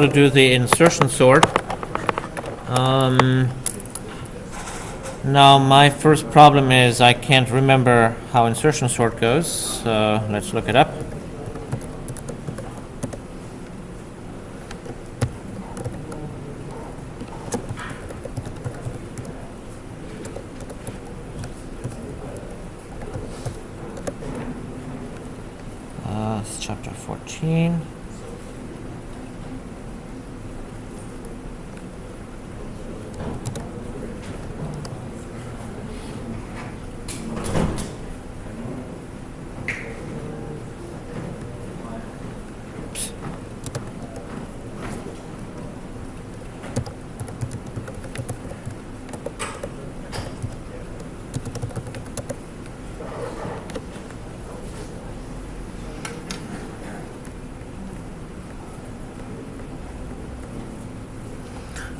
also do the insertion sort. Now my first problem is I can't remember how insertion sort goes, so let's look it up. It's chapter 14.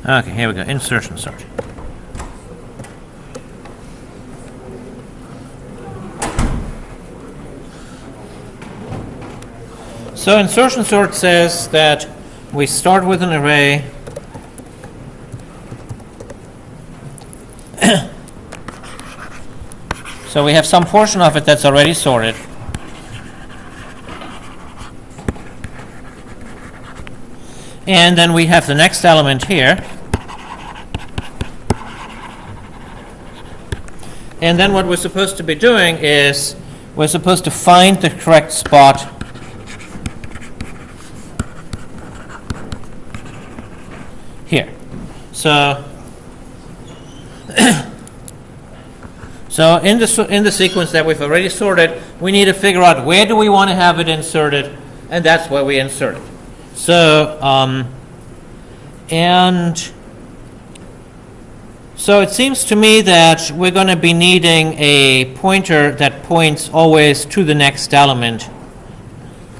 Okay, here we go. Insertion sort. So insertion sort says that we start with an array so we have some portion of it that's already sorted. And then we have the next element here. And then what we're supposed to be doing is we're supposed to find the correct spot here. So in the sequence that we've already sorted, we need to figure out where do we want to have it inserted, and that's where we insert it. So so it seems to me that we're going to be needing a pointer that points always to the next element.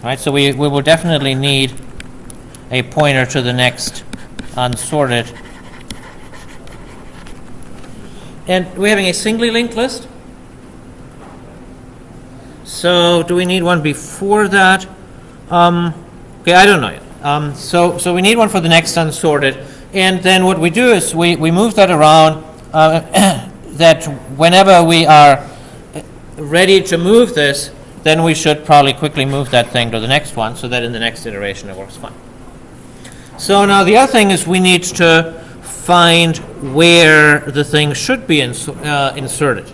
Right? So we will definitely need a pointer to the next unsorted. And we're having a singly linked list. So do we need one before that? Okay, I don't know yet. So we need one for the next unsorted. And then what we do is we move that around that whenever we are ready to move this, then we should probably quickly move that thing to the next one so that in the next iteration it works fine. So now the other thing is we need to find where the thing should be inserted.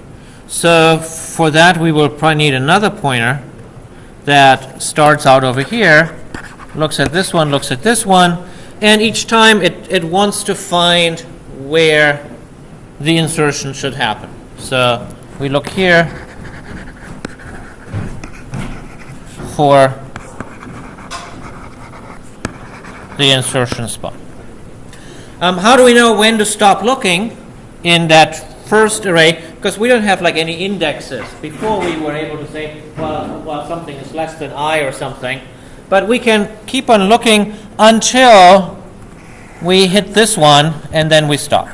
So for that we will probably need another pointer that starts out over here, looks at this one, looks at this one, and each time it wants to find where the insertion should happen. So we look here for the insertion spot. How do we know when to stop looking in that first array? Because we don't have like any indexes. Before we were able to say, well, something is less than I or something. But we can keep on looking until we hit this one, and then we stop.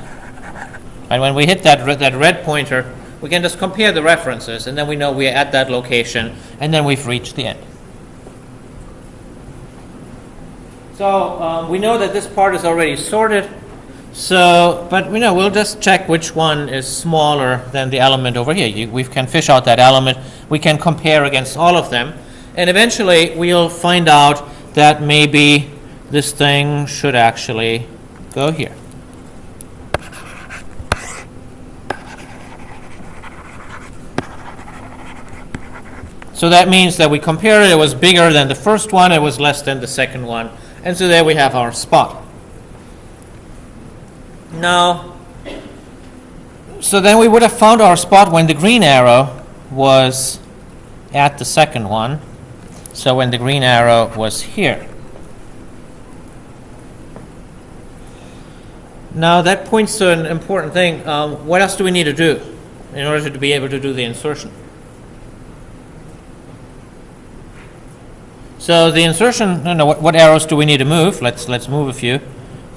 And when we hit that red pointer, we can just compare the references, and then we know we're at that location, and then we've reached the end. So we know that this part is already sorted. So, but we'll just check which one is smaller than the element over here. We can fish out that element. We can compare against all of them. And eventually, we'll find out that maybe this thing should actually go here. So that means that we compare it. It was bigger than the first one. It was less than the second one. And so there we have our spot. Now, so then we would have found our spot when the green arrow was at the second one. So when the green arrow was here. Now that points to an important thing. What else do we need to do in order to be able to do the insertion? So the insertion, what arrows do we need to move? Let's move a few.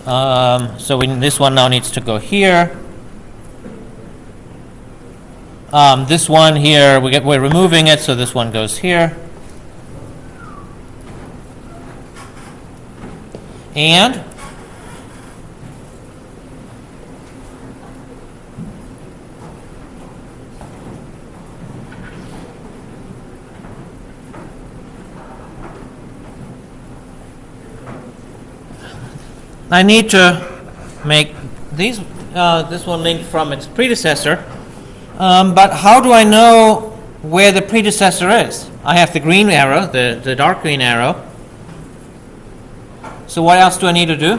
So this one now needs to go here. This one here, we're removing it, so this one goes here. And I need to make these this one linked from its predecessor. But how do I know where the predecessor is? I have the green arrow, the dark green arrow. So what else do I need to do?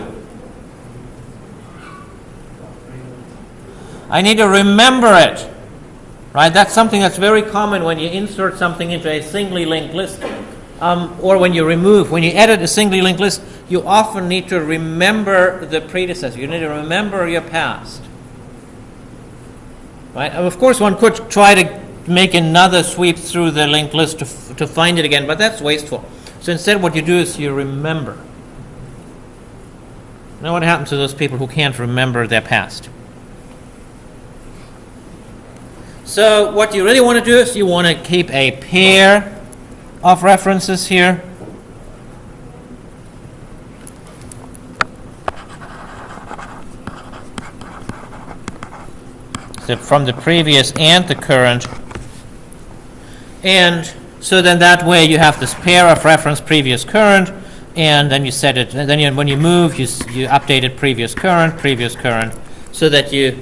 I need to remember it. Right? That's something that's very common when you insert something into a singly linked list. Or when you edit a singly linked list, you often need to remember the predecessor. You need to remember your past. Right? And of course, one could try to make another sweep through the linked list to find it again, but that's wasteful. So instead, what you do is you remember. Now, what happens to those people who can't remember their past? So what you really want to do is you want to keep a pair of references here. So from the previous and the current. And so then that way you have this pair of reference previous current, and then you set it, and then when you move, you update it previous current, so that you,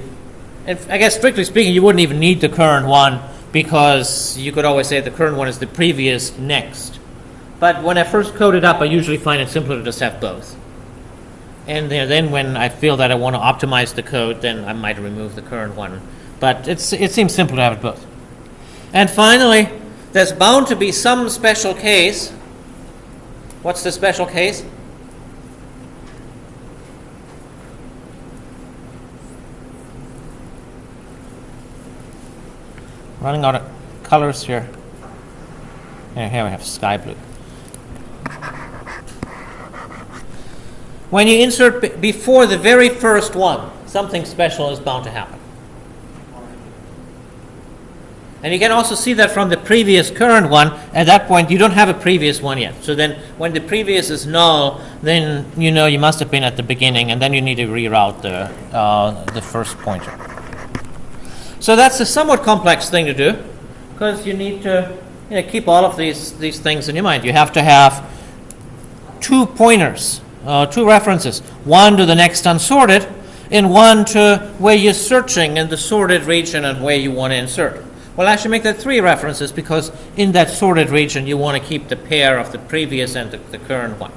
I guess strictly speaking, you wouldn't even need the current one, because you could always say the current one is the previous next. But when I first code it up, I usually find it simpler to just have both. And then when I feel that I want to optimize the code, then I might remove the current one. But it seems simple to have it both. And finally, there's bound to be some special case. What's the special case? Running out of colors here. Here we have sky blue. When you insert before the very first one, something special is bound to happen. And you can also see that from the previous current one. At that point, you don't have a previous one yet. So then when the previous is null, then you know you must have been at the beginning, and then you need to reroute the first pointer. So that's a somewhat complex thing to do, because you need to keep all of these things in your mind. You have to have 2 pointers, 2 references, one to the next unsorted, and one to where you're searching in the sorted region and where you want to insert. Well, actually make that 3 references, because in that sorted region you want to keep the pair of the previous and the current one.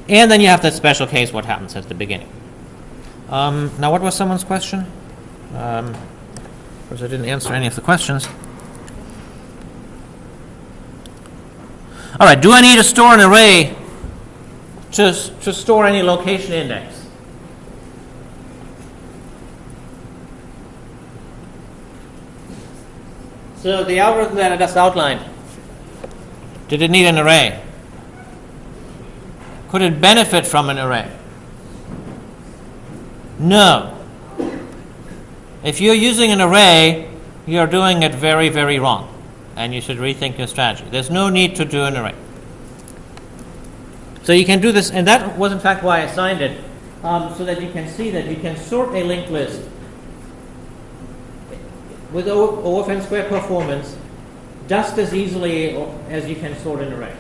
And then you have that special case, what happens at the beginning. Now, what was someone's question? Of course, I didn't answer any of the questions. All right, do I need to store an array to store any location index? So the algorithm that I just outlined, did it need an array? Could it benefit from an array? No. If you're using an array, you're doing it very, very wrong, and you should rethink your strategy. There's no need to do an array. So you can do this, and that was in fact why I signed it, so that you can see that you can sort a linked list with OFN squared performance just as easily as you can sort an array.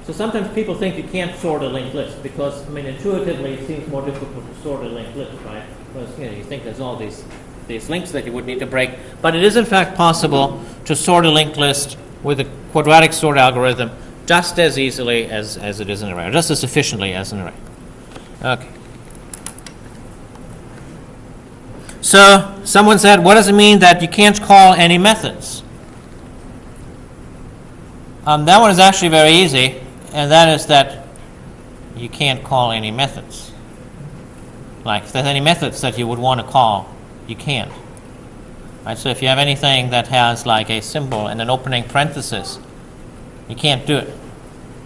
So sometimes people think you can't sort a linked list because, intuitively it seems more difficult to sort a linked list, right? Because you think there's all these links that you would need to break. But it is in fact possible to sort a linked list with a quadratic sort algorithm just as easily as it is an array, or just as efficiently as an array. Okay. So someone said, what does it mean that you can't call any methods? That one is actually very easy, and that is that you can't call any methods. Like, if there's any methods that you would want to call, you can't. Right? So if you have anything that has like a symbol and an opening parenthesis, you can't do it.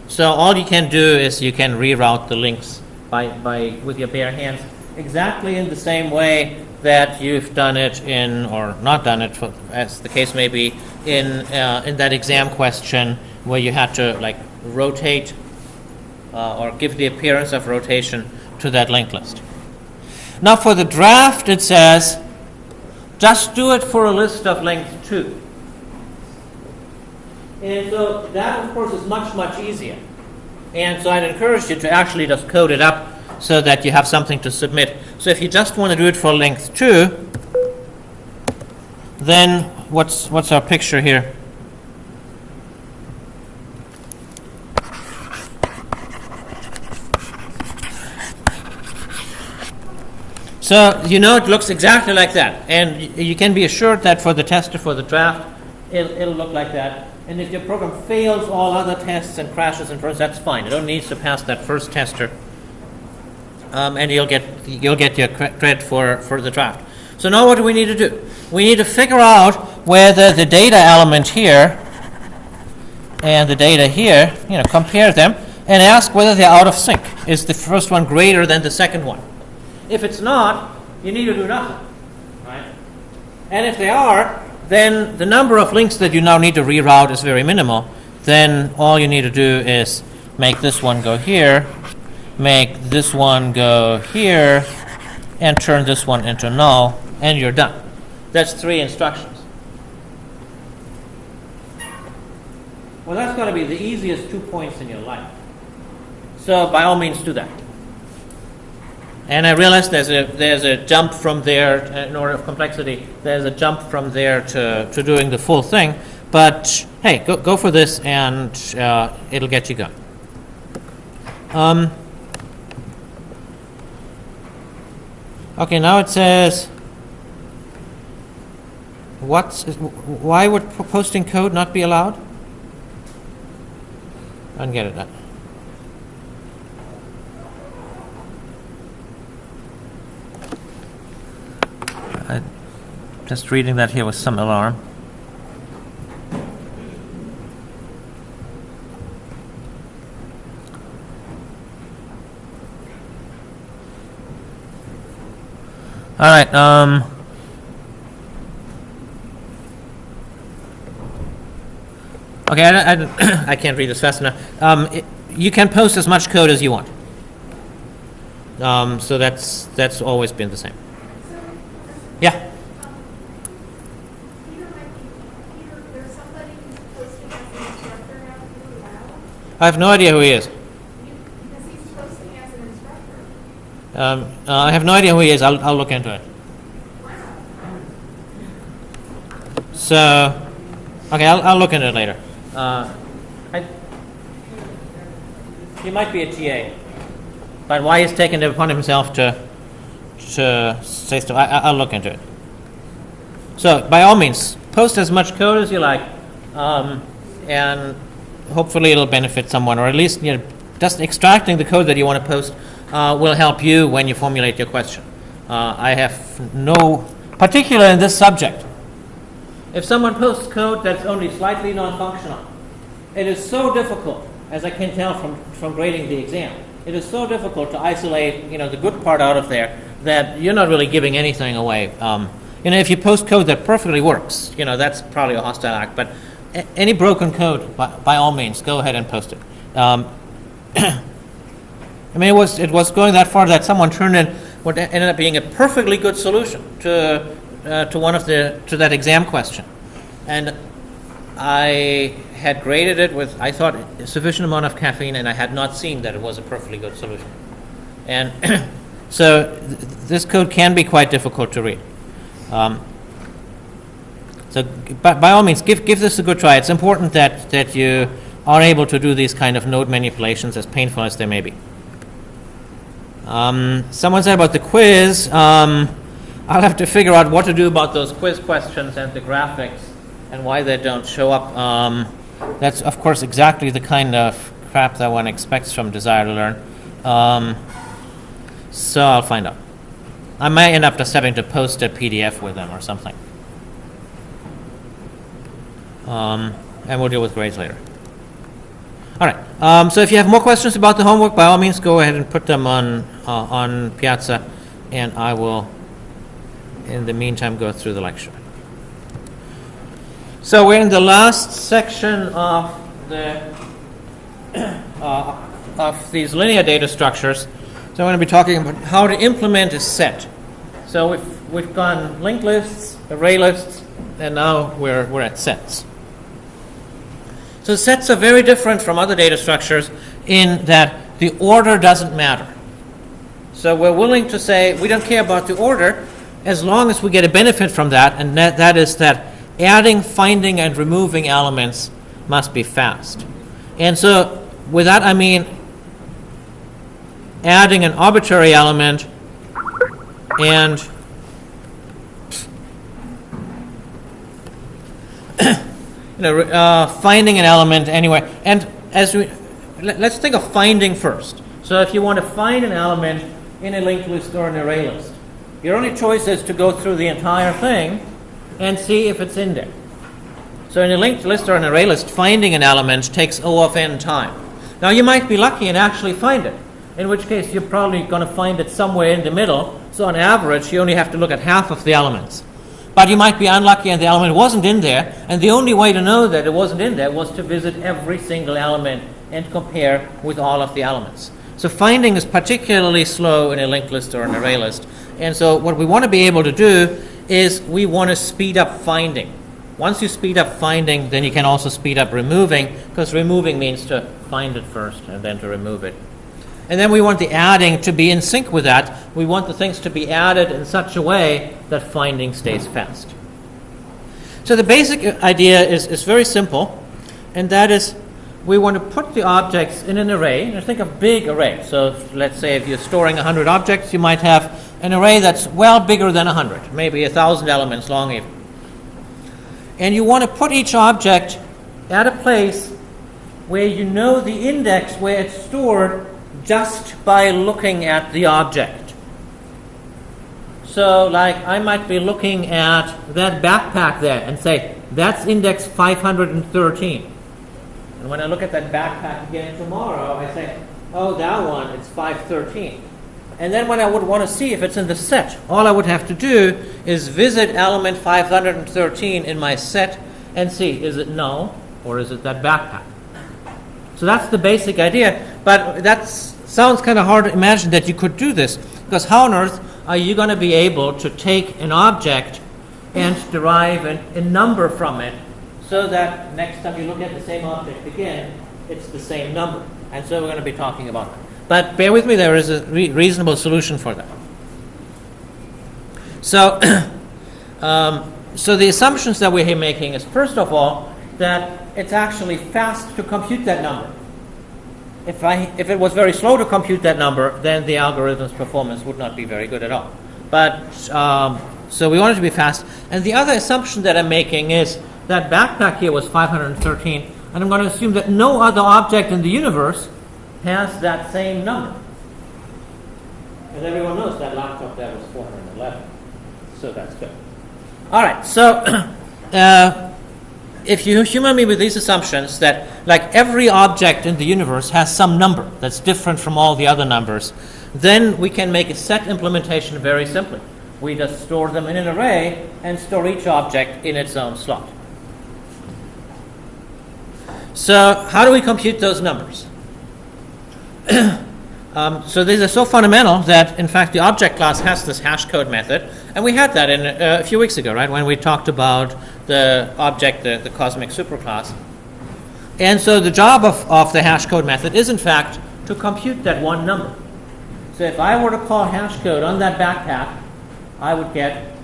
So all you can do is you can reroute the links with your bare hands, exactly in the same way that you've done it or not done it, as the case may be, in that exam question where you had to rotate or give the appearance of rotation to that linked list. Now for the draft, it says, just do it for a list of length 2. And so that, of course, is much, much easier. And so I'd encourage you to actually just code it up so that you have something to submit. So if you just want to do it for length 2, then what's our picture here? So you know it looks exactly like that. And you can be assured that for the tester, for the draft, it'll look like that. And if your program fails all other tests and crashes and throws, that's fine. It only needs to pass that first tester, and you'll get your credit for the draft. So now what do we need to do? We need to figure out whether the data element here and the data here, compare them and ask whether they're out of sync. Is the first one greater than the second one? If it's not, you need to do nothing, right? And if they are, then the number of links that you now need to reroute is very minimal. Then all you need to do is make this one go here, make this one go here, and turn this one into null, and you're done. That's 3 instructions. Well, that's going to be the easiest 2 points in your life. So by all means, do that. And I realize there's a jump from there, in order of complexity, there's a jump from there to doing the full thing. But hey, go for this, and it'll get you going. Okay, now it says, why would posting code not be allowed? I don't get it. Just reading that here with some alarm. All right. Okay, I can't read this fast enough. You can post as much code as you want. So that's always been the same. Yeah. I have no idea who he is. Because he's posting as an instructor. I have no idea who he is. I'll look into it. So, okay, I'll look into it later. He might be a TA, but why he's taken it upon himself to say stuff, I'll look into it. So, by all means, post as much code as you like, and hopefully it'll benefit someone, or at least just extracting the code that you want to post will help you when you formulate your question. I have no particular in this subject. If someone posts code that's only slightly non-functional, it is so difficult, as I can tell from grading the exam, it is so difficult to isolate the good part out of there that you're not really giving anything away. If you post code that perfectly works, that's probably a hostile act, but any broken code, by all means, go ahead and post it. I mean, it was going that far that someone turned in what ended up being a perfectly good solution to that exam question, and I had graded it with, I thought, a sufficient amount of caffeine, and I had not seen that it was a perfectly good solution. And so this code can be quite difficult to read. So by all means, give this a good try. It's important that you are able to do these kind of node manipulations, as painful as they may be. Someone said about the quiz, I'll have to figure out what to do about those quiz questions and the graphics and why they don't show up. That's, of course, exactly the kind of crap that one expects from Desire to Learn. So I'll find out. I might end up just having to post a PDF with them or something. And we'll deal with grades later. All right. So if you have more questions about the homework, by all means, go ahead and put them on Piazza, and I will, in the meantime, go through the lecture. So we're in the last section of the of these linear data structures. So I'm going to be talking about how to implement a set. So we've gone linked lists, array lists, and now we're at sets. So sets are very different from other data structures in that the order doesn't matter. So we're willing to say we don't care about the order as long as we get a benefit from that, and that is that adding, finding, and removing elements must be fast. And so with that I mean adding an arbitrary element and finding an element anyway. And let's think of finding first. So if you want to find an element in a linked list or an array list, your only choice is to go through the entire thing and see if it's in there. So in a linked list or an array list, finding an element takes O of n time. Now you might be lucky and actually find it, in which case you're probably going to find it somewhere in the middle. So on average, you only have to look at half of the elements. But you might be unlucky and the element wasn't in there, and the only way to know that it wasn't in there was to visit every single element and compare with all of the elements. So finding is particularly slow in a linked list or an array list. And so what we want to be able to do is we want to speed up finding. Once you speed up finding, then you can also speed up removing, because removing means to find it first and then to remove it. And then we want the adding to be in sync with that. We want the things to be added in such a way that finding stays fast. So the basic idea is very simple, and that is we want to put the objects in an array. Now think of big array. So let's say if you're storing 100 objects, you might have an array that's well bigger than 100, maybe 1,000 elements long even. And you want to put each object at a place where you know the index where it's stored just by looking at the object. So like I might be looking at that backpack there and say, that's index 513. And when I look at that backpack again tomorrow, I say, oh, that one, it's 513. And then when I would want to see if it's in the set, all I would have to do is visit element 513 in my set and see, is it null or is it that backpack? So that's the basic idea. But that sounds kind of hard to imagine that you could do this, because how on earth are you going to be able to take an object and derive a number from it so that next time you look at the same object again, it's the same number? And so we're going to be talking about that. But bear with me, there is a reasonable solution for that. So, so the assumptions that we're here making is, first of all, that it's actually fast to compute that number. If it was very slow to compute that number, then the algorithm's performance would not be very good at all. But so we want it to be fast. And the other assumption that I'm making is that backpack here was 513, and I'm going to assume that no other object in the universe has that same number. As everyone knows, that laptop there was 411. So that's good. All right, so if you humor me with these assumptions that like every object in the universe has some number that's different from all the other numbers, then we can make a set implementation very simply. We just store them in an array and store each object in its own slot. So how do we compute those numbers? So these are so fundamental that, in fact, the object class has this hash code method, and we had that in a few weeks ago, right, when we talked about the object, the cosmic superclass. And so the job of the hash code method is, in fact, to compute that one number. So if I were to call hash code on that backpack, I would get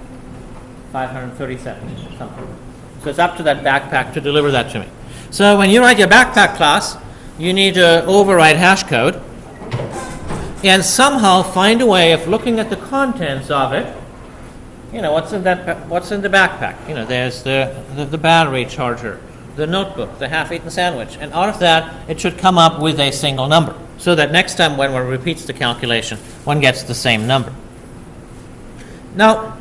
537 or something. So it's up to that backpack to deliver that to me. So when you write your backpack class, you need to override hash code and somehow find a way of looking at the contents of it. You know, what's in the backpack? You know, there's the battery charger, the notebook, the half-eaten sandwich, and out of that it should come up with a single number, so that next time when one repeats the calculation, one gets the same number. Now,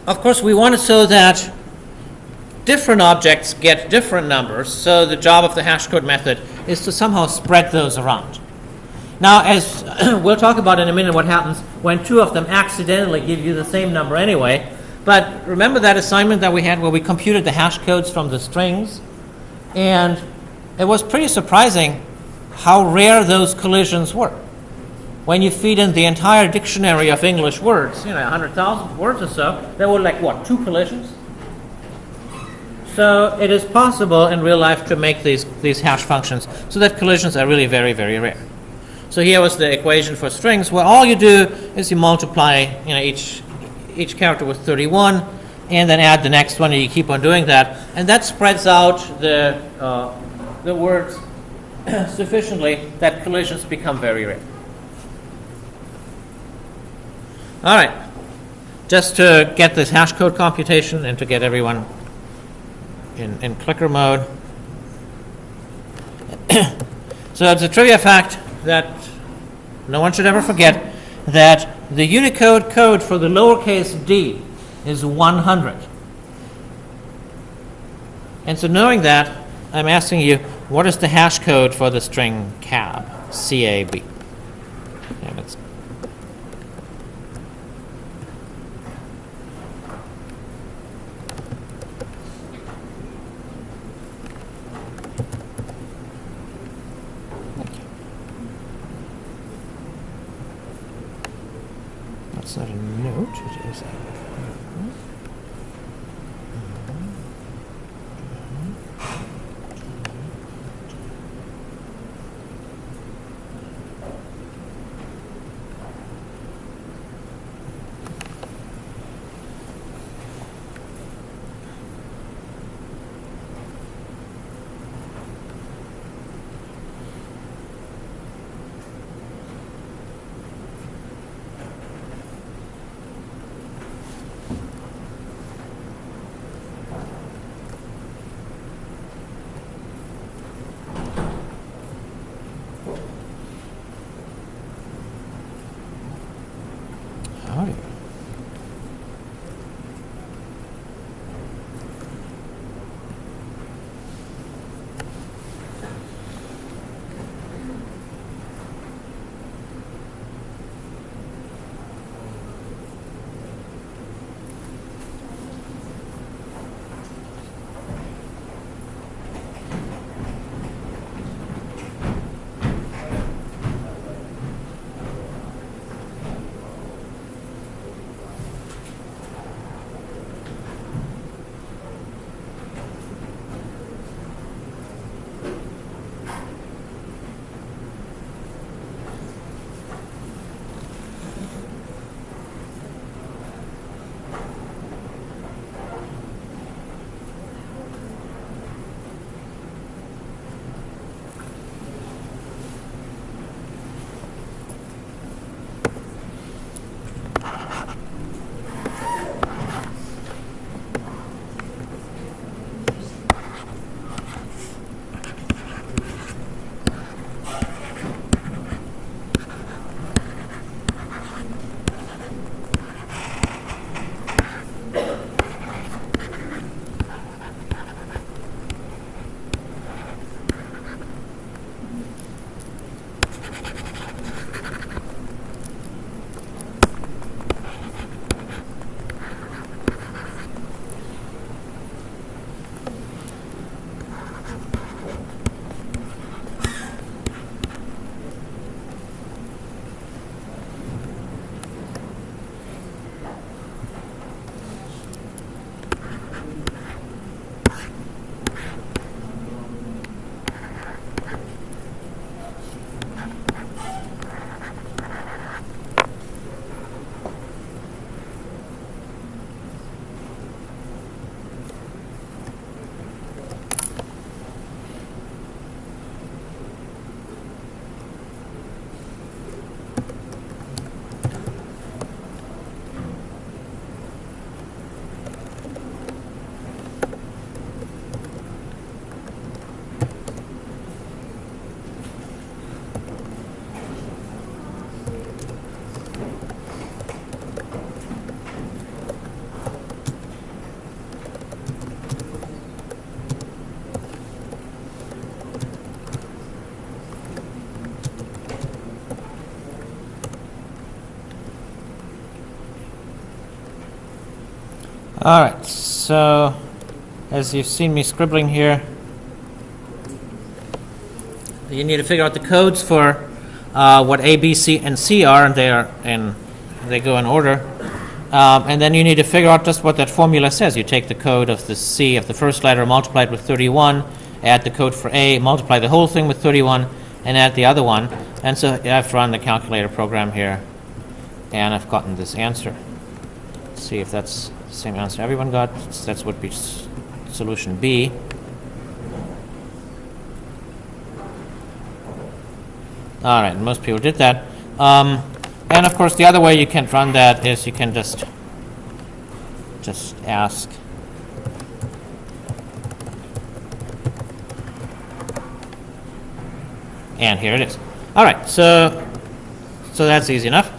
of course, we want it so that different objects get different numbers, so the job of the hash code method is to somehow spread those around. Now, as we'll talk about in a minute what happens when two of them accidentally give you the same number anyway, but remember that assignment that we had where we computed the hash codes from the strings, and it was pretty surprising how rare those collisions were. When you feed in the entire dictionary of English words, 100,000 words or so, there were like, what, 2 collisions? So it is possible in real life to make these hash functions so that collisions are really very, very rare. So here was the equation for strings, where all you do is you multiply each character with 31, and then add the next one, and you keep on doing that, and that spreads out the words sufficiently that collisions become very rare. All right, just to get this hash code computation and to get everyone in clicker mode. So it's a trivia fact that no one should ever forget, that the Unicode code for the lowercase d is 100. And so knowing that, I'm asking you, what is the hash code for the string cab, C-A-B? Yeah, that's not a note, it is a... Howdy. All right, so as you've seen me scribbling here, you need to figure out the codes for what A, B, C, and C are, and they go in order. And then you need to figure out just what that formula says. You take the code of the C of the first letter, multiply it with 31, add the code for A, multiply the whole thing with 31, and add the other one. And so I've run the calculator program here, and I've gotten this answer. Let's see if that's the same answer everyone got. That would be solution B. All right, most people did that. And of course, the other way you can run that is you can just ask. And here it is. All right, so that's easy enough.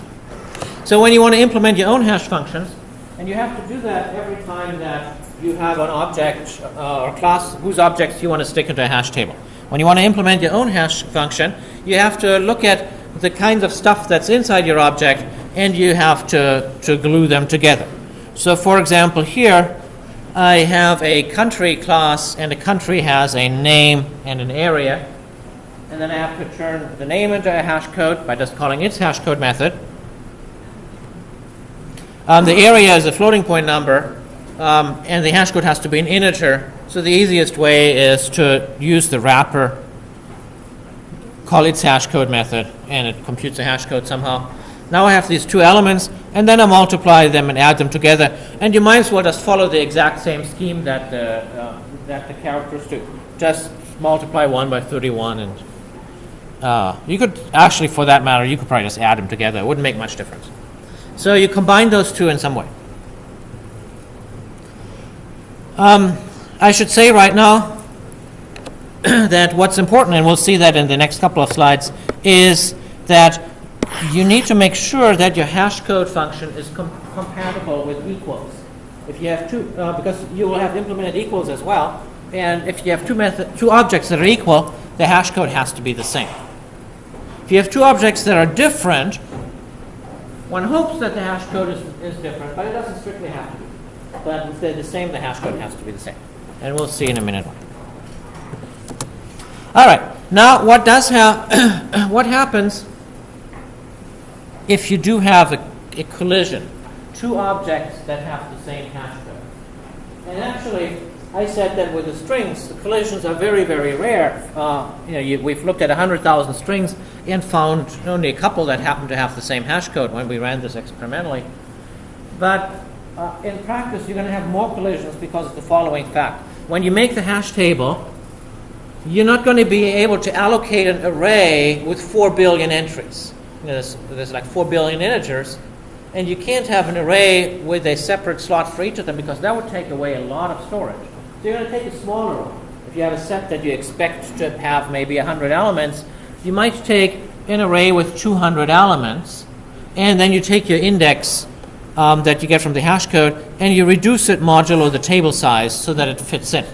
So when you want to implement your own hash functions, and you have to do that every time that you have an object or class whose objects you want to stick into a hash table. When you want to implement your own hash function, you have to look at the kinds of stuff that's inside your object, and you have to glue them together. So for example, here I have a country class, and the country has a name and an area. And then I have to turn the name into a hash code by just calling its hash code method. The area is a floating point number, and the hash code has to be an integer. So the easiest way is to use the wrapper, call its hash code method, and it computes a hash code somehow. Now I have these two elements, and then I multiply them and add them together. And you might as well just follow the exact same scheme that the characters do. Just multiply 1 by 31, and you could actually, for that matter, you could probably just add them together. It wouldn't make much difference. So you combine those two in some way. I should say right now that what's important, and we'll see that in the next couple of slides, is that you need to make sure that your hash code function is compatible with equals. If you have two, because you will have implemented equals as well, and if you have two objects that are equal, the hash code has to be the same. If you have two objects that are different, one hopes that the hash code is different, but it doesn't strictly have to be. But if they're the same, the hash code has to be the same. And we'll see in a minute. All right. Now, what happens if you do have a collision? Two objects that have the same hash code. And actually, I said that with the strings, the collisions are very, very rare. We've looked at 100,000 strings and found only a couple that happen to have the same hash code when we ran this experimentally. But in practice, you're going to have more collisions because of the following fact. When you make the hash table, you're not going to be able to allocate an array with 4 billion entries. There's like 4 billion integers, and you can't have an array with a separate slot for each of them because that would take away a lot of storage. So you're going to take a smaller one. If you have a set that you expect to have maybe 100 elements, you might take an array with 200 elements, and then you take your index that you get from the hash code, and you reduce it modulo the table size so that it fits in.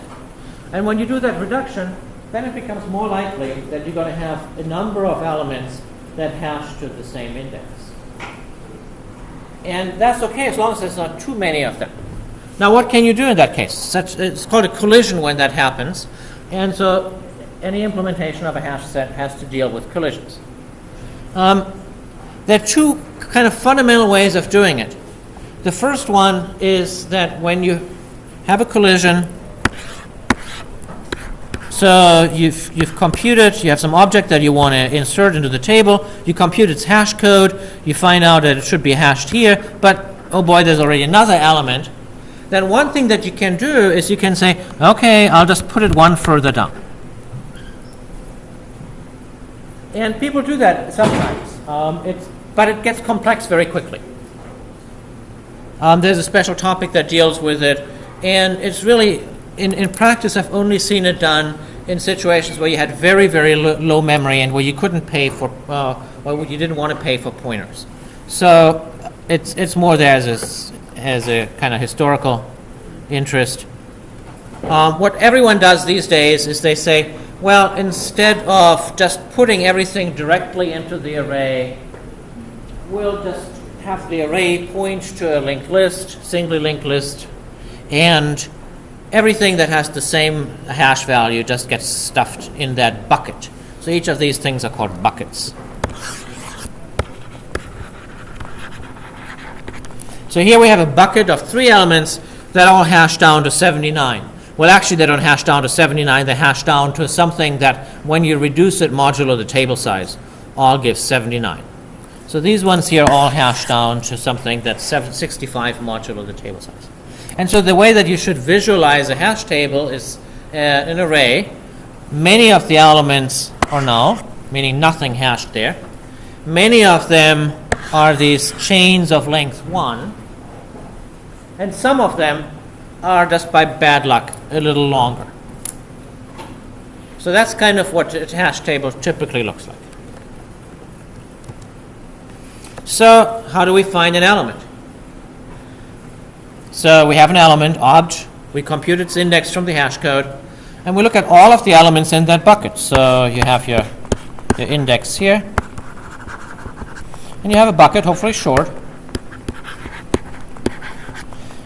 And when you do that reduction, then it becomes more likely that you're going to have a number of elements that hash to the same index. And that's okay as long as there's not too many of them. Now, what can you do in that case? It's called a collision when that happens. And so any implementation of a hash set has to deal with collisions. There are two kind of fundamental ways of doing it. The first one is that when you have a collision, so you've computed, you have some object that you want to insert into the table, you compute its hash code, you find out that it should be hashed here, but oh boy, there's already another element. Then one thing that you can do is you can say, okay, I'll just put it one further down. And people do that sometimes, but it gets complex very quickly. There's a special topic that deals with it, and it's really, in practice, I've only seen it done in situations where you had very, very low memory and where you couldn't pay for, or you didn't want to pay for pointers. So it's more there as a kind of historical interest. What everyone does these days is they say, well, instead of just putting everything directly into the array, we'll just have the array point to a linked list, singly linked list, and everything that has the same hash value just gets stuffed in that bucket. So So each of these things are called buckets. So here we have a bucket of 3 elements that all hash down to 79. Well, actually, they don't hash down to 79. They hash down to something that, when you reduce it modulo the table size, all gives 79. So these ones here all hash down to something that's 65 modulo the table size. And so the way that you should visualize a hash table is an array. Many of the elements are null, meaning nothing hashed there. Many of them are these chains of length 1. And some of them are, just by bad luck, a little longer. So that's kind of what a hash table typically looks like. So how do we find an element? So we have an element, obj. We compute its index from the hash code. And we look at all of the elements in that bucket. So you have your index here. And you have a bucket, hopefully short.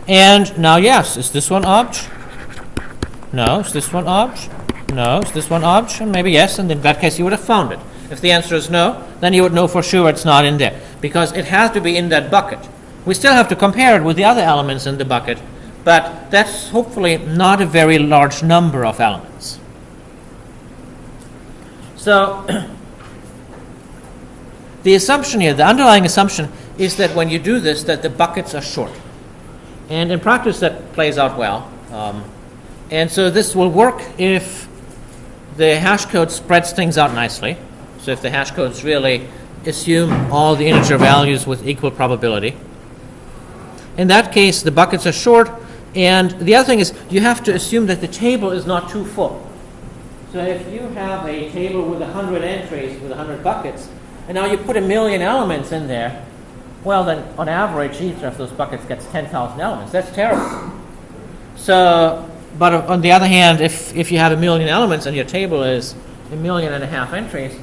And now, yes, is this one obj? No. Is this one obj? No. Is this one obj? And maybe yes, and in that case you would have found it. If the answer is no, then you would know for sure it's not in there, because it has to be in that bucket. We still have to compare it with the other elements in the bucket, but that's hopefully not a very large number of elements. So the assumption here, the underlying assumption, is that when you do this, that the buckets are short. And in practice, that plays out well. And so this will work if the hash code spreads things out nicely. So if the hash codes really assume all the integer values with equal probability. In that case, the buckets are short. And the other thing is, you have to assume that the table is not too full. So if you have a table with 100 entries, with 100 buckets, and now you put 1 million elements in there, well, then on average, each of those buckets gets 10,000 elements. That's terrible. So, but on the other hand, if you have 1 million elements and your table is 1.5 million entries,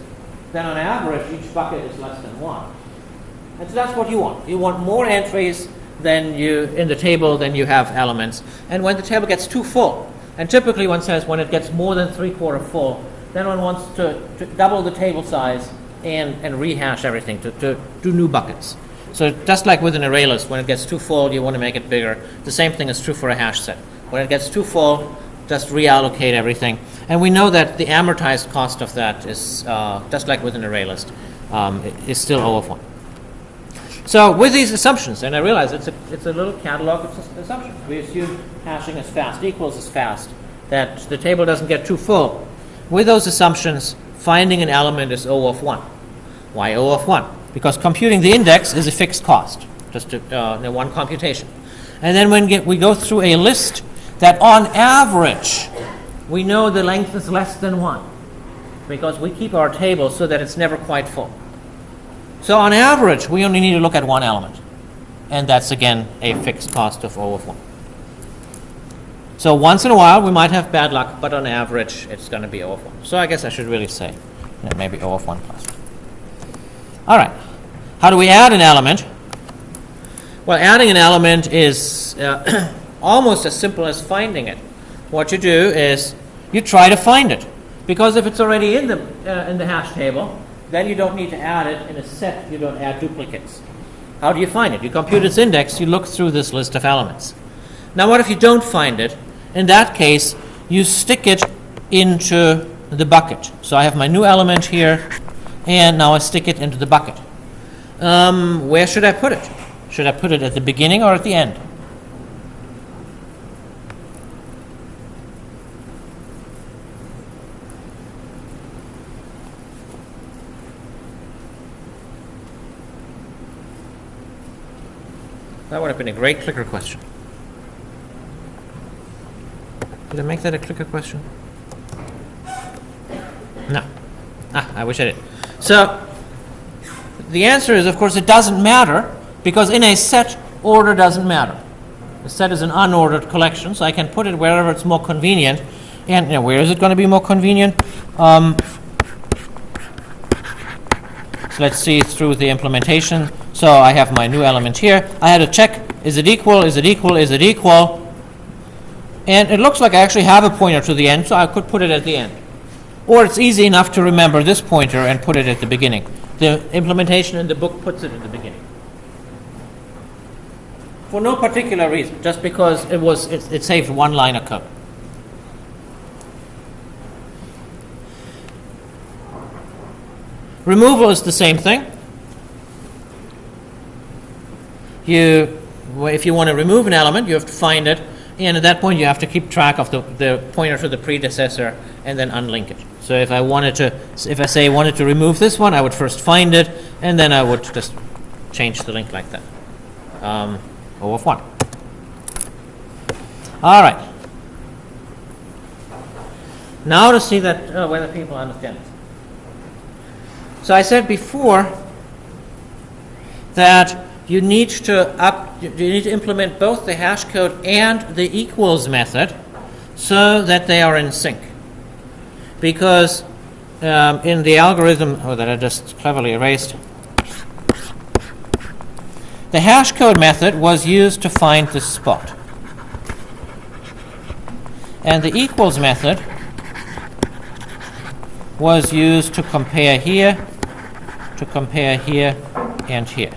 then on average, each bucket is less than 1. And so that's what you want. You want more entries than you in the table than you have elements. And when the table gets too full, and typically one says when it gets more than 3/4 full, then one wants to double the table size and rehash everything, to do new buckets. So just like with an array list, when it gets too full, you want to make it bigger. The same thing is true for a hash set. When it gets too full, just reallocate everything. And we know that the amortized cost of that is, just like with an array list, is still O of 1. So with these assumptions, and I realize it's a little catalog of assumptions. We assume hashing is fast equals is fast, that the table doesn't get too full. With those assumptions, finding an element is O of 1. Why O of 1? Because computing the index is a fixed cost, just one computation. And then when we go through a list that on average, we know the length is less than 1, because we keep our table so that it's never quite full. So on average, we only need to look at one element. And that's, again, a fixed cost of O of 1. So once in a while, we might have bad luck, but on average, it's going to be O of 1. So I guess I should really say maybe O of 1 plus. All right. How do we add an element? Well, adding an element is almost as simple as finding it. What you do is you try to find it, because if it's already in the hash table, then you don't need to add it in a set. You don't add duplicates. How do you find it? You compute its index. You look through this list of elements. Now, what if you don't find it? In that case, you stick it into the bucket. So I have my new element here, and now I stick it into the bucket. Where should I put it? Should I put it at the beginning or at the end? That would have been a great clicker question. Did I make that a clicker question? No. I wish I did. So the answer is, of course, it doesn't matter, because in a set, order doesn't matter. The set is an unordered collection, so I can put it wherever it's more convenient. And where is it going to be more convenient? So let's see through the implementation. So I have my new element here. I had to check, is it equal, is it equal, is it equal? And it looks like I actually have a pointer to the end, so I could put it at the end. Or it's easy enough to remember this pointer and put it at the beginning. The implementation in the book puts it at the beginning. For no particular reason, just because it saved one line of code. Removal is the same thing. If you want to remove an element, you have to find it, and at that point you have to keep track of the pointer to the predecessor and then unlink it. So if I wanted to remove this one, I would first find it, and then I would just change the link like that. O of 1. All right. Now to see that whether people understand it. So I said before that you need to implement both the hash code and the equals method so that they are in sync. Because in the algorithm that I just cleverly erased, the hash code method was used to find the spot. And the equals method was used to compare here, and here.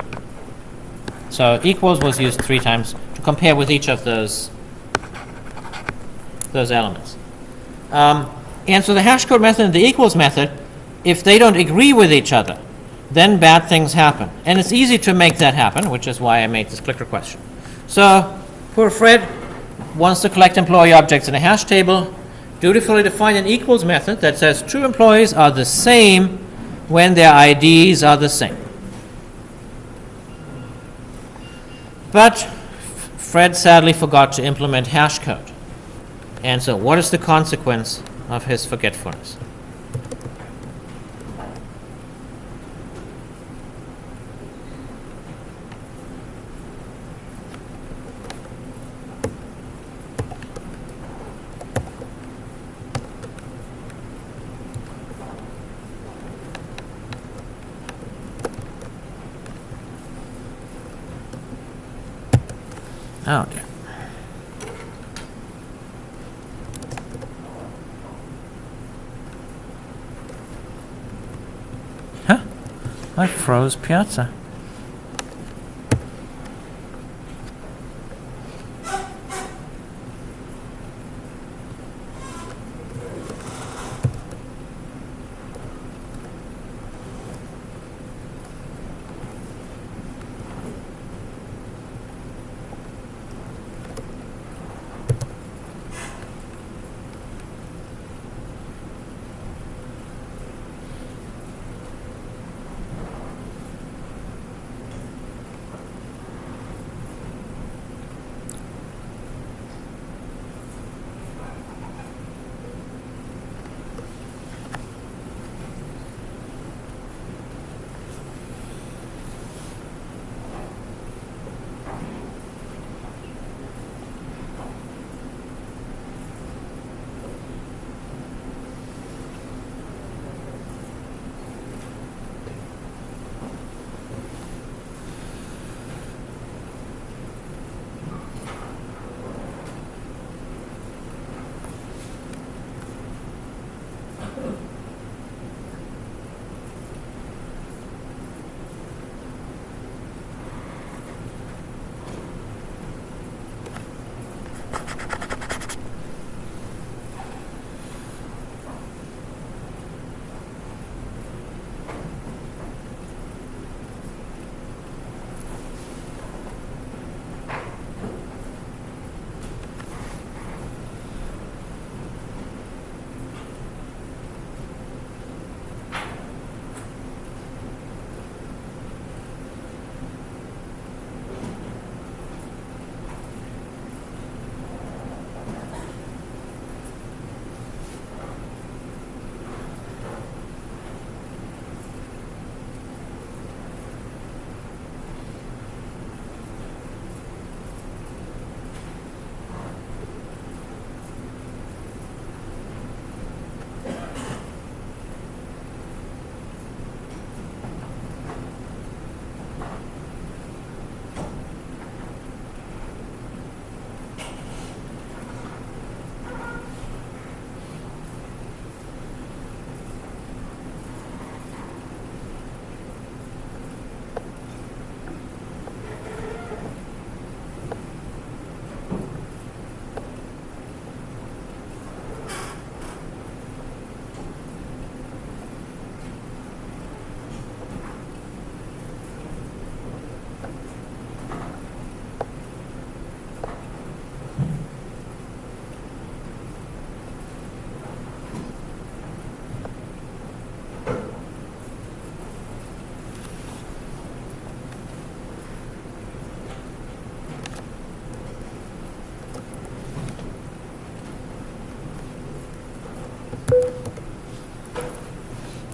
So equals was used 3 times to compare with each of those elements. And so the hash code method and the equals method, if they don't agree with each other, then bad things happen. And it's easy to make that happen, which is why I made this clicker question. So poor Fred wants to collect employee objects in a hash table, dutifully define an equals method that says true employees are the same when their IDs are the same. But Fred sadly forgot to implement hash code. And so what is the consequence of his forgetfulness? Oh dear. Huh? I froze Piazza.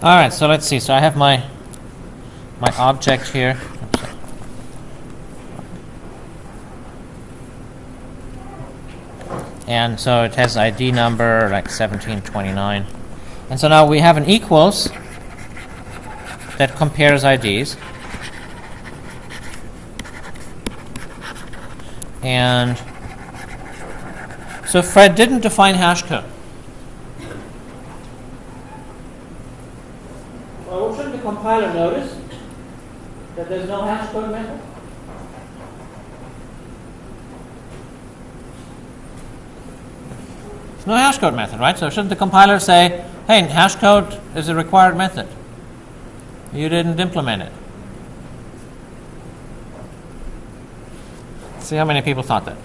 All right, so let's see. So I have my object here. Oops. And so it has ID number like 1729. And so now we have an equals that compares IDs. And so Fred didn't define hash code. Well, shouldn't the compiler notice that there's no hash code method? There's no hash code method, right? So shouldn't the compiler say, hey, hash code is a required method. You didn't implement it. See how many people thought that.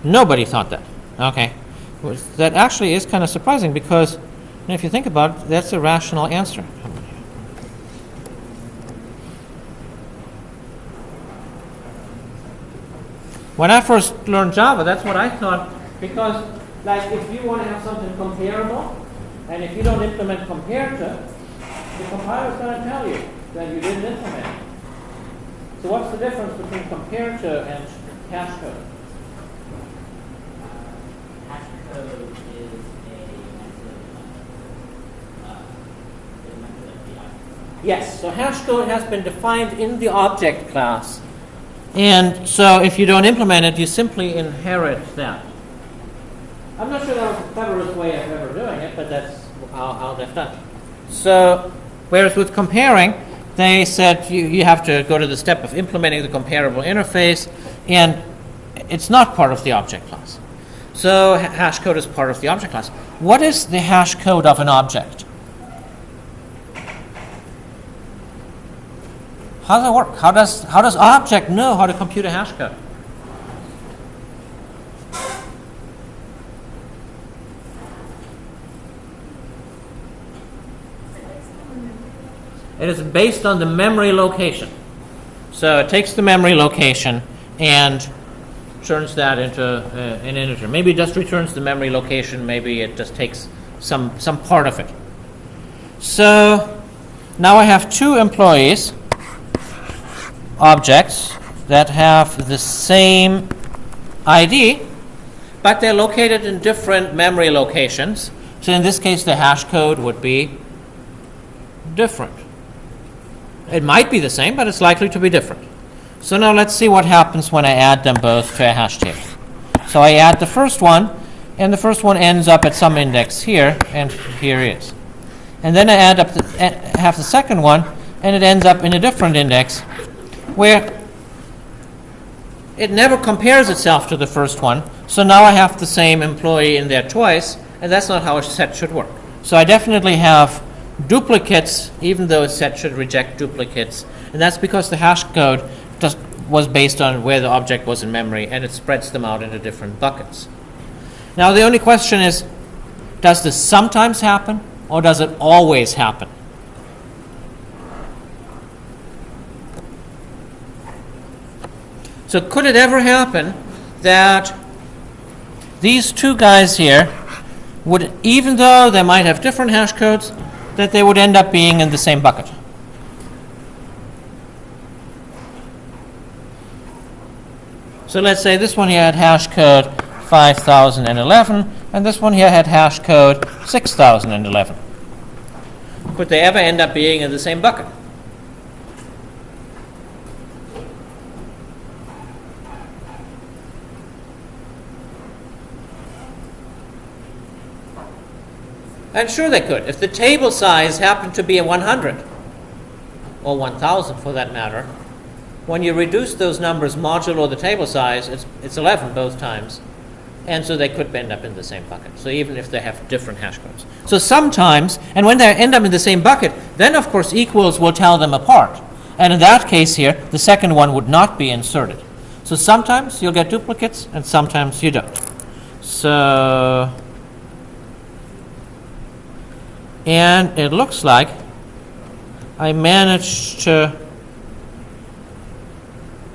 Nobody thought that. Okay. Well, that actually is kind of surprising because if you think about it, that's a rational answer. When I first learned Java, that's what I thought, because like if you want to have something comparable, and if you don't implement compare to, the compiler is going to tell you that you didn't implement it. So what's the difference between compare to and hash code? Hash code is a method of the object. Yes, so hash code has been defined in the object class. And so if you don't implement it, you simply inherit that. I'm not sure that was the cleverest way of ever doing it, but that's how they've done it. So, whereas with comparing, they said you have to go to the step of implementing the comparable interface, and it's not part of the object class. So hash code is part of the object class. What is the hash code of an object? How does it work? How does object know how to compute a hash code? It is based on the memory location. So it takes the memory location and turns that into an integer. Maybe it just returns the memory location. Maybe it just takes some part of it. So now I have two employees, objects, that have the same ID, but they're located in different memory locations. So in this case, the hash code would be different. It might be the same, but it's likely to be different. So now let's see what happens when I add them both to a hash table. So I add the first one, and the first one ends up at some index here, and here it is. And then I add up have the second one, and it ends up in a different index, where it never compares itself to the first one. So now I have the same employee in there twice, and that's not how a set should work. So I definitely have duplicates, even though a set should reject duplicates, and that's because the hash code just was based on where the object was in memory, and it spreads them out into different buckets. Now the only question is, does this sometimes happen, or does it always happen? So could it ever happen that these two guys here would, even though they might have different hash codes, that they would end up being in the same bucket? So let's say this one here had hash code 5011, and this one here had hash code 6011. Could they ever end up being in the same bucket? And sure they could. If the table size happened to be a 100, or 1,000 for that matter, when you reduce those numbers modulo the table size, it's 11 both times. And so they could end up in the same bucket. So even if they have different hash codes. So sometimes, and when they end up in the same bucket, then of course equals will tell them apart. And in that case here, the second one would not be inserted. So sometimes you'll get duplicates, and sometimes you don't. So, and it looks like I managed to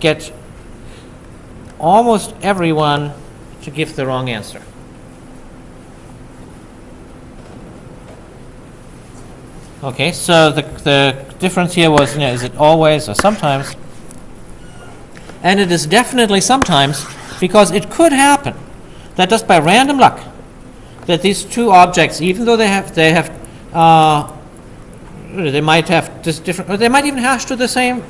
get almost everyone to give the wrong answer. Okay, so the difference here was, is it always or sometimes? And it is definitely sometimes, because it could happen that just by random luck, that these two objects, even though they might have just different, or they might even hash to the same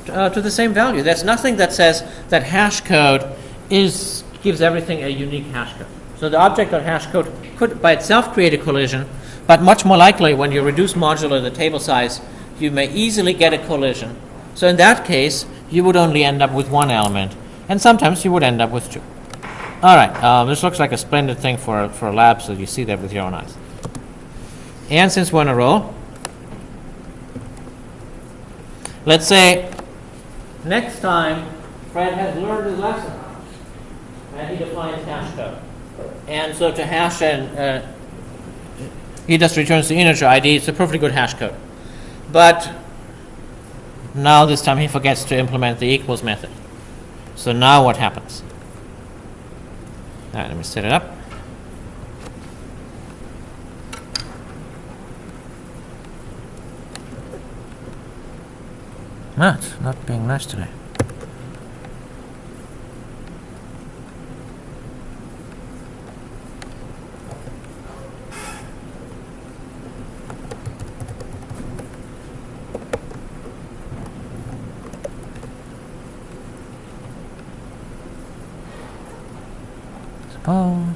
value. There's nothing that says that hash code gives everything a unique hash code. So the object.hash code could by itself create a collision, but much more likely when you reduce modulo the table size, you may easily get a collision. So in that case, you would only end up with one element, and sometimes you would end up with two. All right, this looks like a splendid thing for a lab, so you see that with your own eyes. And since we're on a roll, let's say next time Fred has learned his lesson and he defines hash code. And so to hash he just returns the integer ID. It's a perfectly good hash code. But now this time he forgets to implement the equals method. So now what happens? All right, let me set it up. It's not being nice today. Suppose.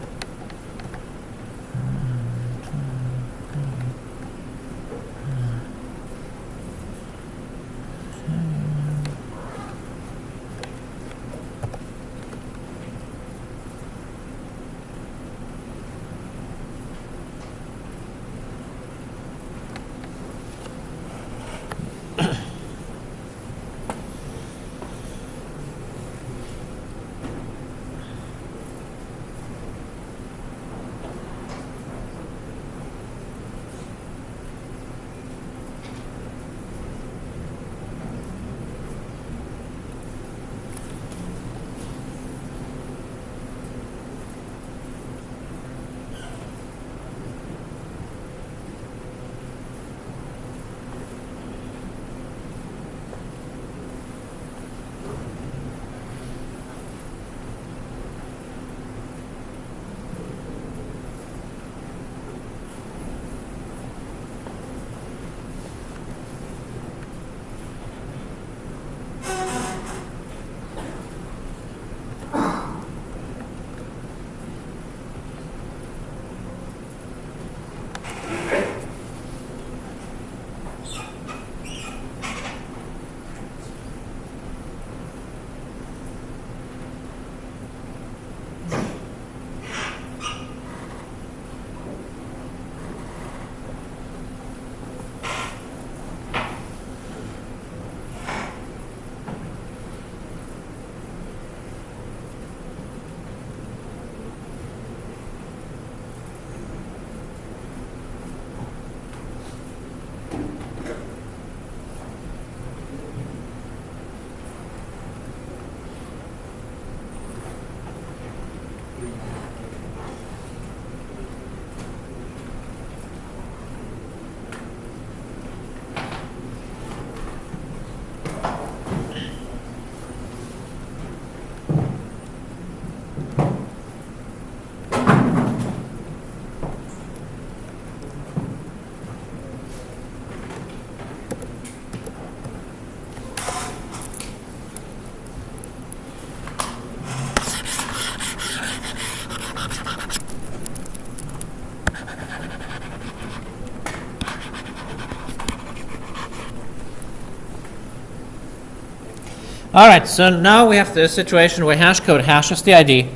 All right, so now we have the situation where hash code hashes the ID,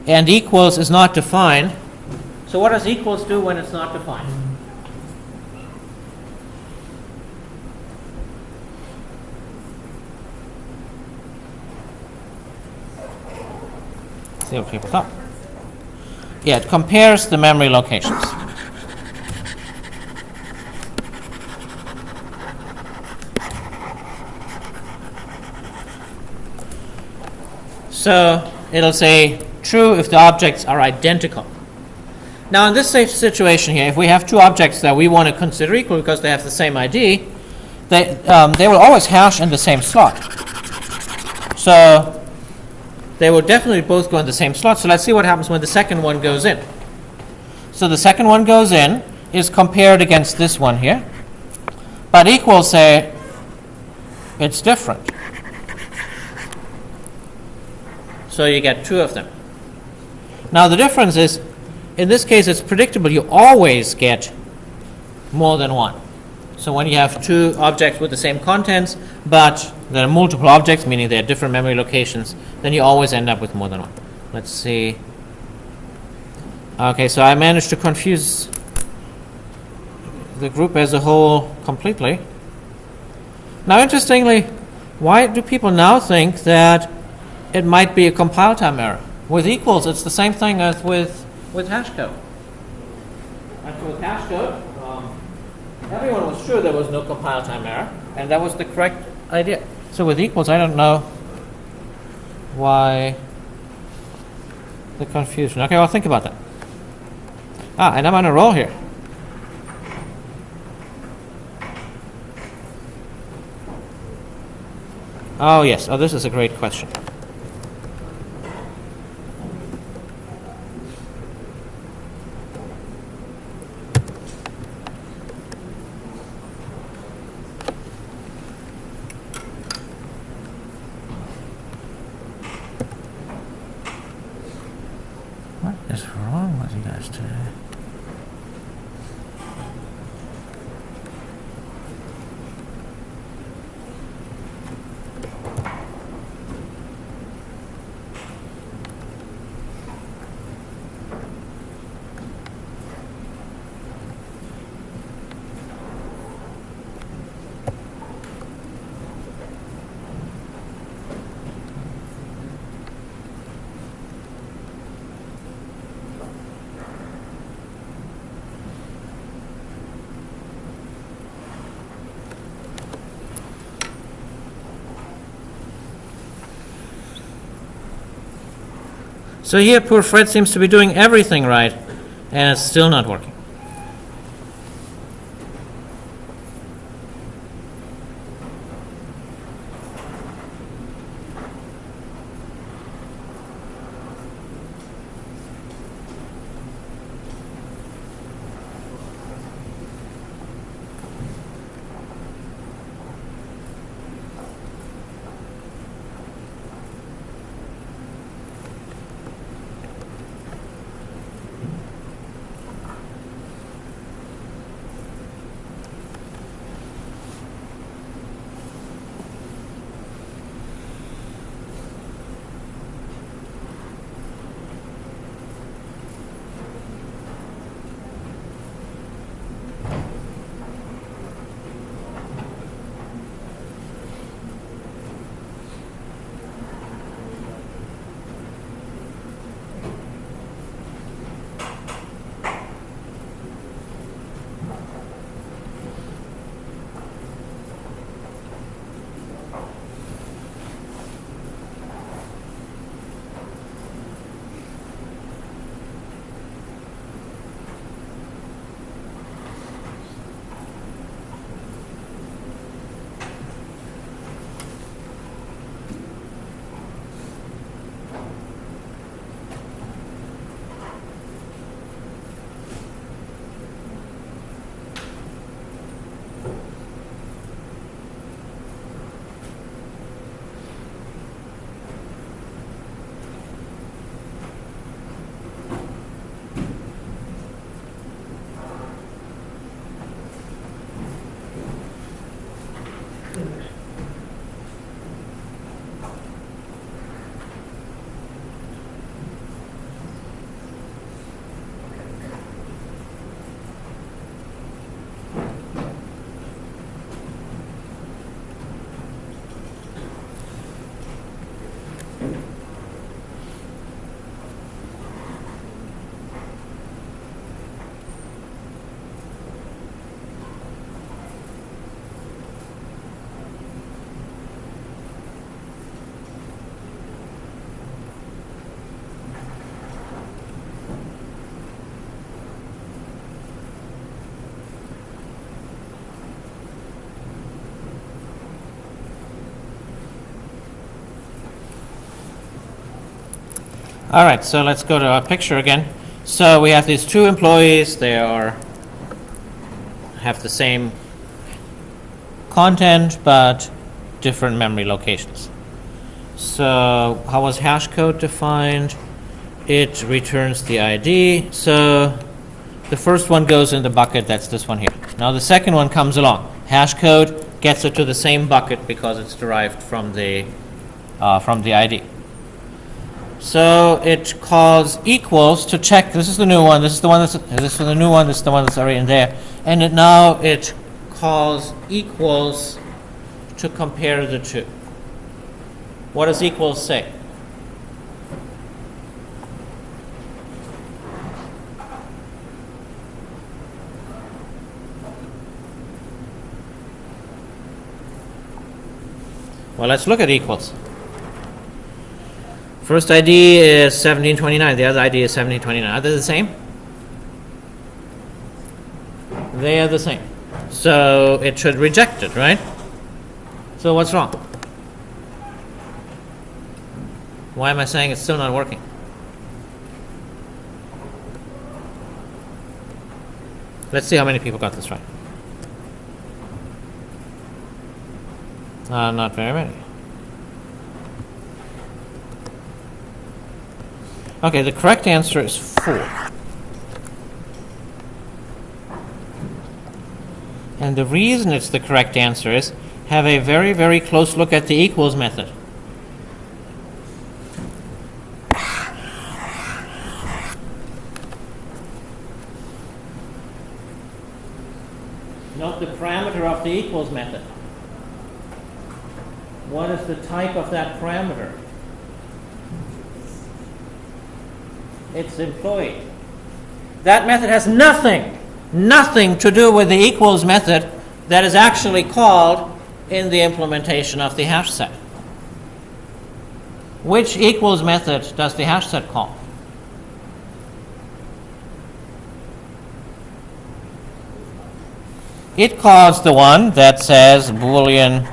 and equals is not defined. So what does equals do when it's not defined? See what people thought. Yeah, it compares the memory locations. So it'll say true if the objects are identical. Now in this situation here, if we have two objects that we want to consider equal because they have the same ID, they will always hash in the same slot. So they will definitely both go in the same slot. So let's see what happens when the second one goes in. So the second one goes in, is compared against this one here, but equals say it's different. So you get two of them. Now the difference is, in this case it's predictable, you always get more than one. So when you have two objects with the same contents, but there are multiple objects, meaning they are different memory locations, then you always end up with more than one. Let's see. Okay, so I managed to confuse the group as a whole completely. Now interestingly, why do people now think that it might be a compile time error? With equals, it's the same thing as with hash code. Actually, with hash code, everyone was sure there was no compile time error, and that was the correct idea. So with equals, I don't know why the confusion. Okay, well, think about that. And I'm on a roll here. Oh, yes. Oh, this is a great question. What is wrong with you guys today? So here, poor Fred seems to be doing everything right, and it's still not working. All right, so let's go to our picture again. So we have these two employees. They have the same content, but different memory locations. So how was hash code defined? It returns the ID. So the first one goes in the bucket. That's this one here. Now the second one comes along. Hash code gets it to the same bucket because it's derived from the ID. So it calls equals to check. This is the new one. This is the one that's the new one. This is the one that's already in there. And it calls equals to compare the two. What does equals say? Well, let's look at equals. First ID is 1729. The other ID is 1729. Are they the same? They are the same. So it should reject it, right? So what's wrong? Why am I saying it's still not working? Let's see how many people got this right. Not very many. Okay, the correct answer is 4. And the reason it's the correct answer is have a very, very close look at the equals method. Note the parameter of the equals method. What is the type of that parameter? It's employee. That method has nothing to do with the equals method that is actually called in the implementation of the hash set. Which equals method does the hash set call? It calls the one that says Boolean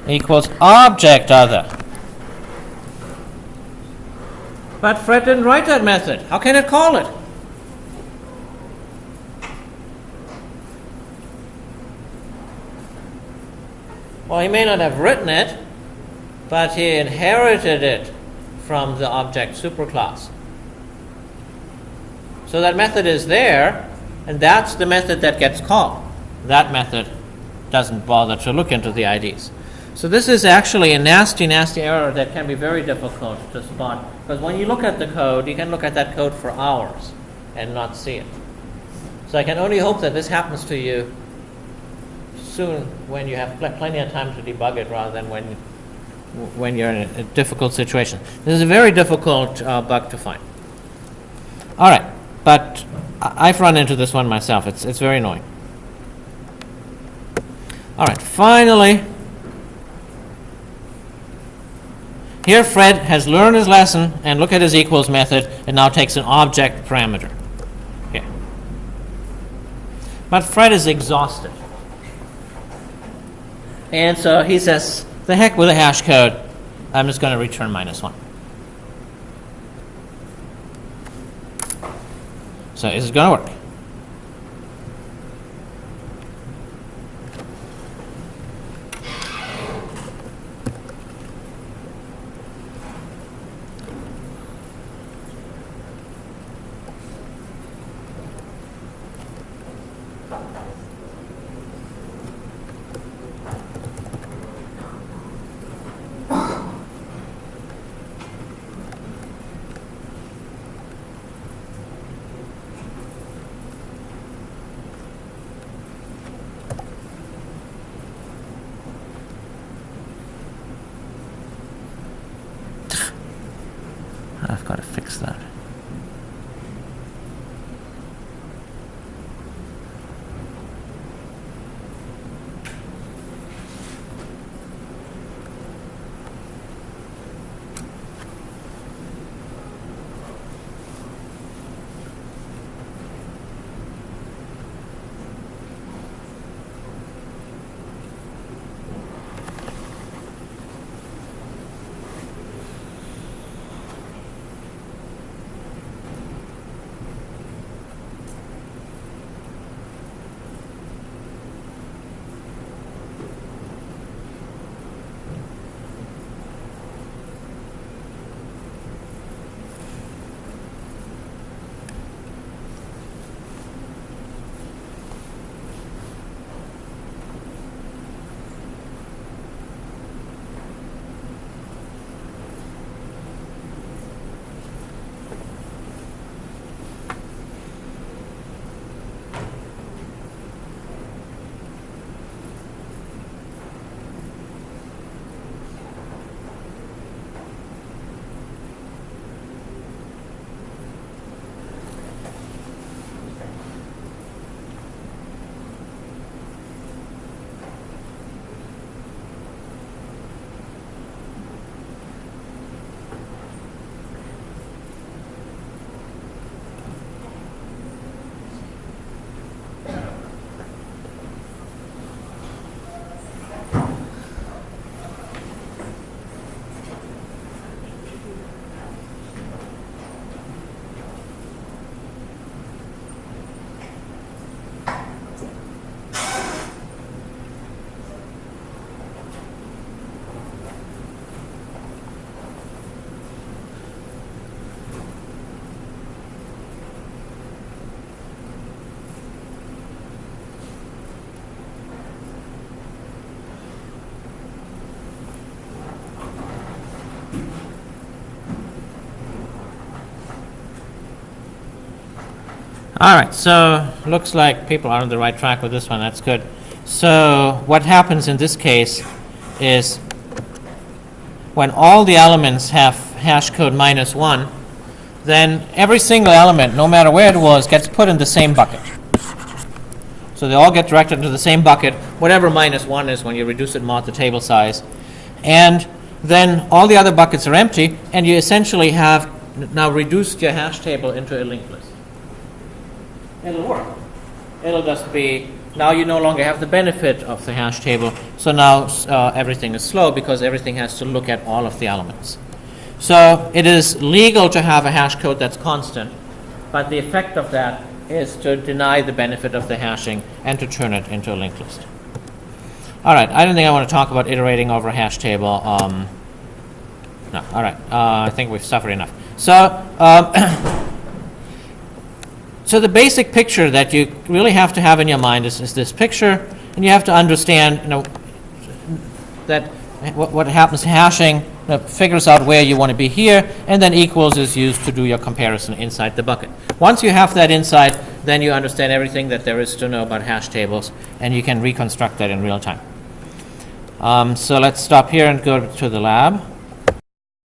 equals object other. But Fred didn't write that method. How can it call it? Well, he may not have written it, but he inherited it from the object superclass. So that method is there, and that's the method that gets called. That method doesn't bother to look into the IDs. So this is actually a nasty error that can be very difficult to spot. Because when you look at the code, you can look at that code for hours and not see it. So I can only hope that this happens to you soon when you have plenty of time to debug it rather than when you're in a difficult situation. This is a very difficult bug to find. All right, but I've run into this one myself. It's very annoying. All right, finally, here Fred has learned his lesson and look at his equals method and now takes an object parameter. Here. But Fred is exhausted. And so he says, the heck with the hash code, I'm just going to return -1. So is it going to work? I've got to fix that. All right, so looks like people are on the right track with this one. That's good. So what happens in this case is when all the elements have hash code -1, then every single element, no matter where it was, gets put in the same bucket. So they all get directed into the same bucket, whatever -1 is when you reduce it mod the table size. And then all the other buckets are empty, and you essentially have now reduced your hash table into a linked list. It'll work. It'll just be, now you no longer have the benefit of the hash table, so now everything is slow because everything has to look at all of the elements. So it is legal to have a hash code that's constant, but the effect of that is to deny the benefit of the hashing and to turn it into a linked list. All right, I don't think I want to talk about iterating over a hash table. No, all right, I think we've suffered enough. So, so the basic picture that you really have to have in your mind is this picture, and you have to understand, that what happens hashing figures out where you want to be here, and then equals is used to do your comparison inside the bucket. Once you have that insight, then you understand everything that there is to know about hash tables, and you can reconstruct that in real time. So let's stop here and go to the lab.